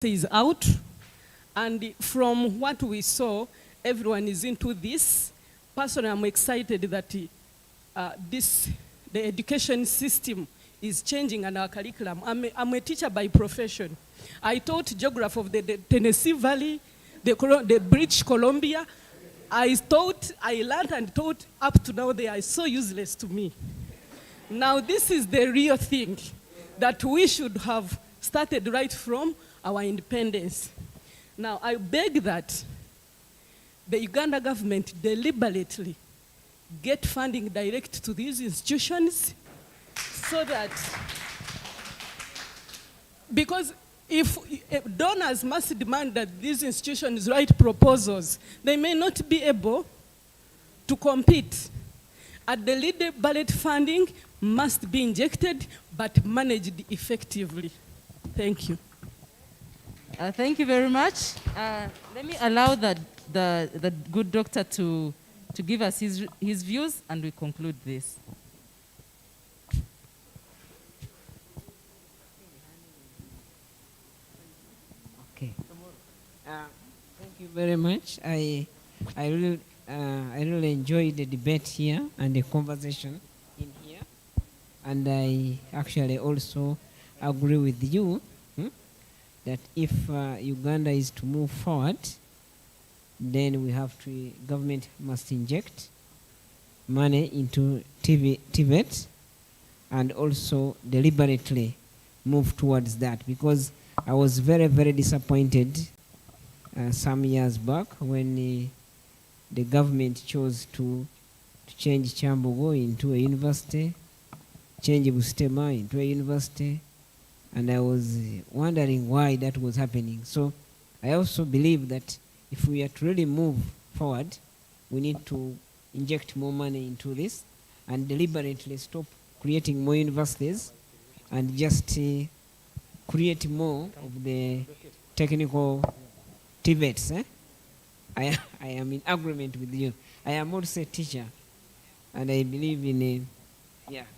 is out, and from what we saw, everyone is into this. Personally, I'm excited that the education system is changing and our curriculum. I'm a teacher by profession. I taught geography of the Tennessee Valley, the British Columbia. I learned and taught up to now. They are so useless to me. Now this is the real thing that we should have started right from our independence. Now I beg that the Uganda government deliberately get funding direct to these institutions so that, because if donors must demand that these institutions write proposals, they may not be able to compete. At the deliberate funding must be injected but managed effectively. Thank you. Thank you very much. Let me allow the good doctor to give us his views, and we conclude this. Okay. Thank you very much. I really enjoyed the debate here and the conversation in here, and I actually also agree with you that if Uganda is to move forward, then government must inject money into Tvet and also deliberately move towards that, because I was very, very disappointed some years back when the government chose to change Chambogo into a university, change Bustema into a university, and I was wondering why that was happening. So I also believe that if we are to really move forward, we need to inject more money into this and deliberately stop creating more universities and just create more of the technical TVETs. I am in agreement with you. I am also a teacher, and I believe in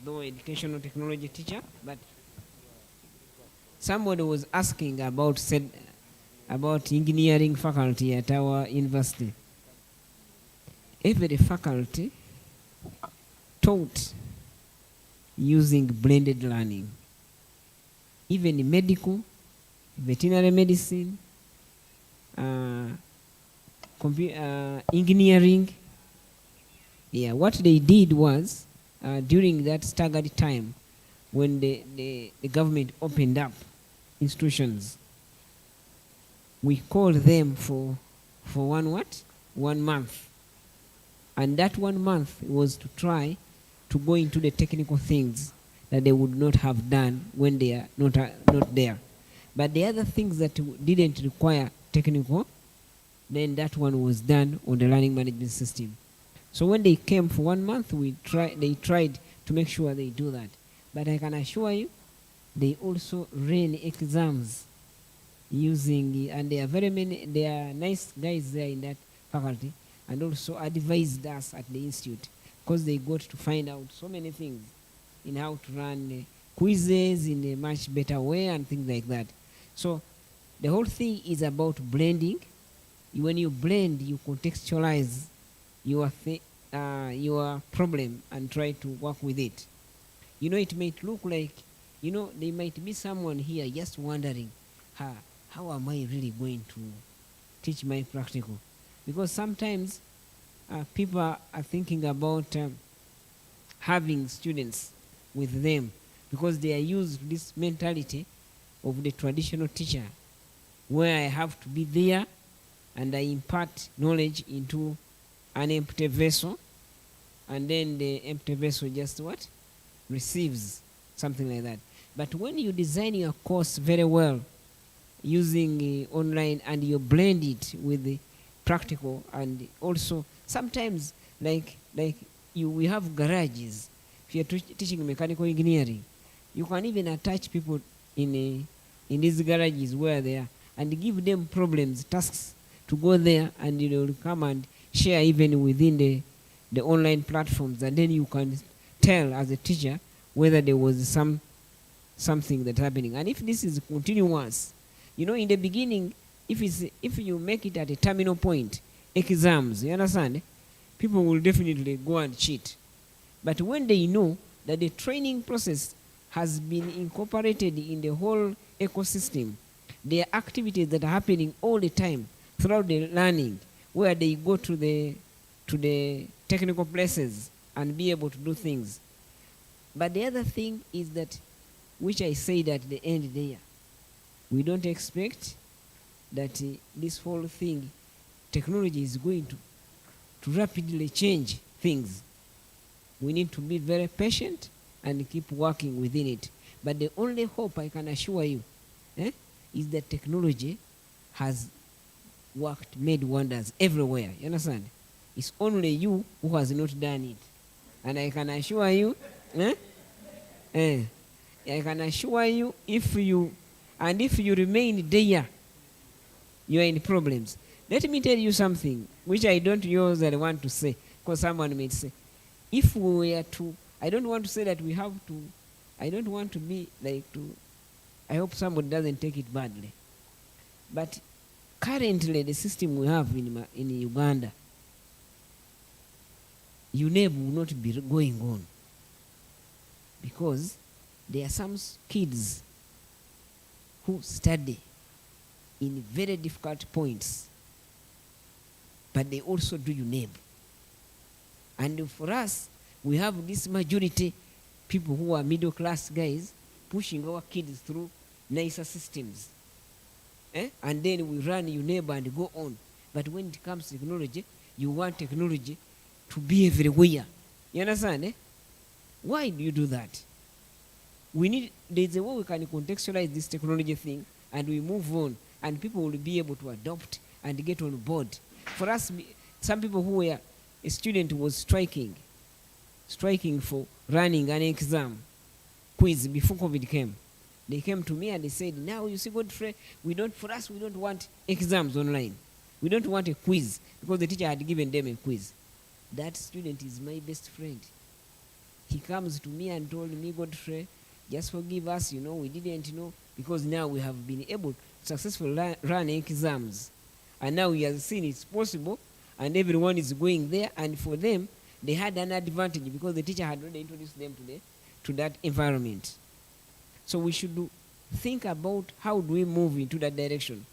though educational technology teacher, but somebody was asking about engineering faculty at our university. Every faculty taught using blended learning. Even in medical, veterinary medicine, engineering. Yeah, what they did was, during that staggered time, when the government opened up institutions, we called them for 1 month. And that 1 month was to try to go into the technical things that they would not have done when they are not there. But the other things that didn't require technical, then that one was done on the learning management system. So when they came for 1 month, they tried to make sure they do that. But I can assure you, they also ran exams using, and there are nice guys there in that faculty, and also advised us at the institute, because they got to find out so many things in how to run quizzes in a much better way and things like that. So the whole thing is about blending. When you blend, you contextualize your problem and try to work with it. It might look like, there might be someone here just wondering, how am I really going to teach my practical? Because sometimes people are thinking about having students with them, because they are used to this mentality of the traditional teacher, where I have to be there and I impart knowledge into an empty vessel, and then the empty vessel just receives something like that. But when you design your course very well using online, and you blend it with the practical, and also sometimes we have garages. If you're teaching mechanical engineering, you can even attach people in these garages where they are, and give them problems, tasks to go there, and they will come and share even within the online platforms, and then you can tell as a teacher whether there was something that's happening. And if this is continuous, You know, in the beginning, if you make it at a terminal point, exams, you understand, people will definitely go and cheat. But when they know that the training process has been incorporated in the whole ecosystem, there are activities that are happening all the time throughout the learning, where they go to the technical places and be able to do things. But the other thing is that, which I said at the end there, we don't expect that this whole thing, technology is going to rapidly change things. We need to be very patient and keep working within it. But the only hope I can assure you is that technology has made wonders everywhere. You understand? It's only you who has not done it. And I can assure you, I can assure you, if you remain there, you are in problems. Let me tell you something, which I don't usually want to say, because someone may say, if we were to, I don't want to say that we have to, I don't want to be like I hope somebody doesn't take it badly. But currently, the system we have in Uganda, UNEB will not be going on, because there are some kids who study in very difficult points, but they also do UNEB. And for us, we have this majority people who are middle class guys pushing our kids through nicer systems. And then we run UNEB and go on. But when it comes to technology, you want technology to be everywhere. You understand? Why do you do that? There's a way we can contextualize this technology thing, and we move on, and people will be able to adopt and get on board. For us, some people who were, a student was striking for running an exam quiz before COVID came. They came to me and they said, now you see, Godfrey, we don't want exams online. We don't want a quiz, because the teacher had given them a quiz. That student is my best friend. He comes to me and told me, Godfrey, just forgive us, we didn't know, because now we have been able to successfully run exams. And now we have seen it's possible, and everyone is going there, and for them, they had an advantage because the teacher had already introduced them to that environment. So we should think about how do we move into that direction.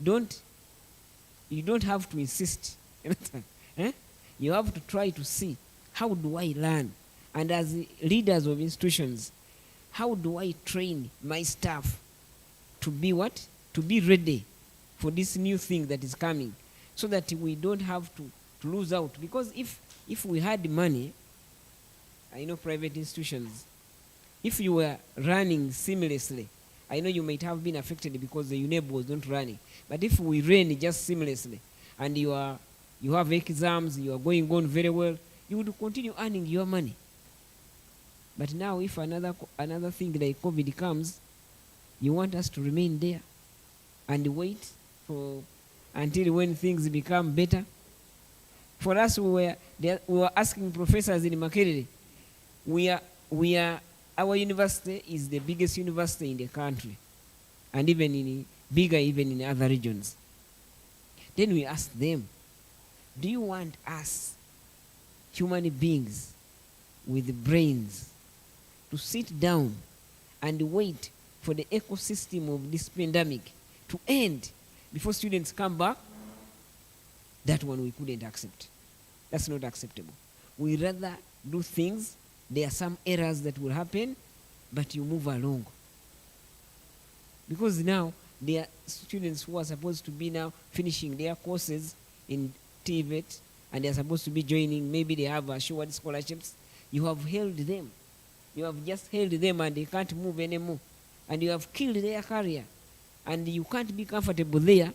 You don't have to insist. You have to try to see, how do I learn? And as leaders of institutions, how do I train my staff to be what? To be ready for this new thing that is coming, so that we don't have to lose out. Because if we had money, I know private institutions, if you were running seamlessly, I know you might have been affected because the UNEB was not running. But if we ran just seamlessly, and you have exams, you are going on very well, you would continue earning your money. But now if another thing like COVID comes, you want us to remain there and wait until when things become better. For us, we were asking professors in Makerere, our university is the biggest university in the country, and even in other regions. Then we asked them, do you want us, human beings with brains, to sit down and wait for the ecosystem of this pandemic to end before students come back? That one we couldn't accept. That's not acceptable. We rather do things. There are some errors that will happen, but you move along. Because now there are students who are supposed to be now finishing their courses in Tvet, and they're supposed to be joining, maybe they have assured scholarships. You have held them. You have just held them and they can't move anymore. And you have killed their career. And you can't be comfortable there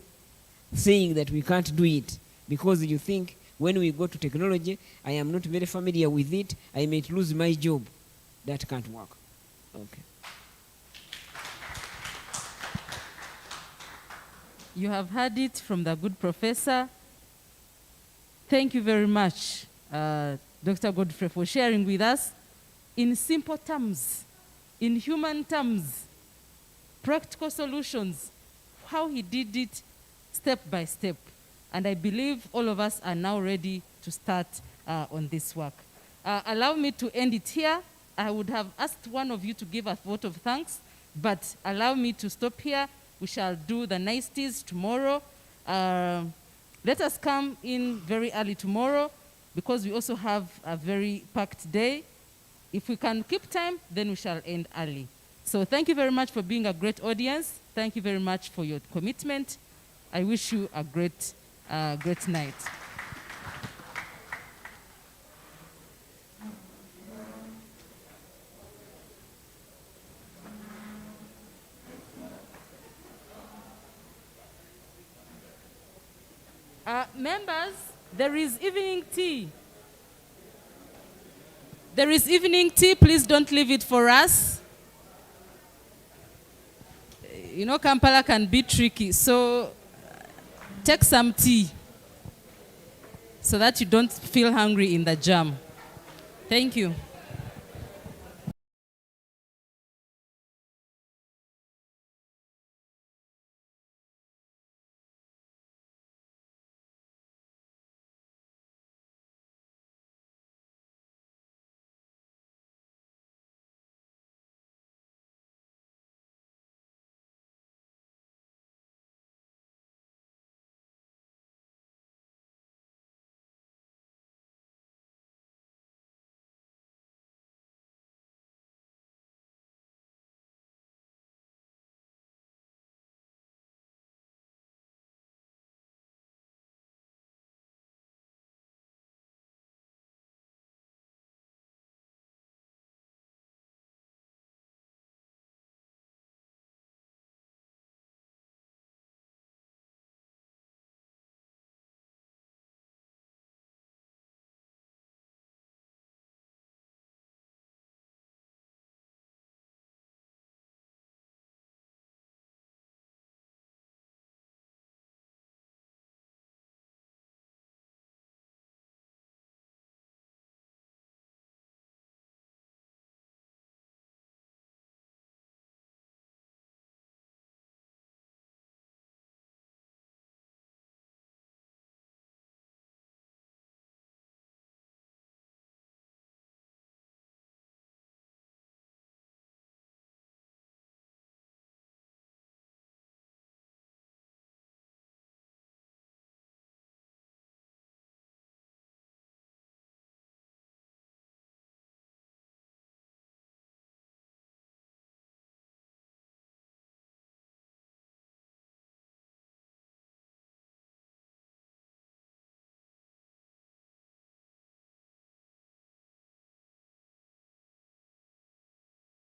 saying that we can't do it, because you think when we go to technology, I am not very familiar with it, I might lose my job. That can't work. Okay. You have heard it from the good professor. Thank you very much, Dr. Godfrey, for sharing with us in simple terms, in human terms, practical solutions how he did it step by step. And I believe all of us are now ready to start on this work. Allow me to end it here. I would have asked one of you to give a vote of thanks, but allow me to stop here. We shall do the niceties tomorrow. Let us come in very early tomorrow because we also have a very packed day. If we can keep time, then we shall end early. So thank you very much for being a great audience. Thank you very much for your commitment. I wish you a great night. Members, there is evening tea. There is evening tea. Please don't leave it for us. You know, Kampala can be tricky, so take some tea so that you don't feel hungry in the jam. Thank you.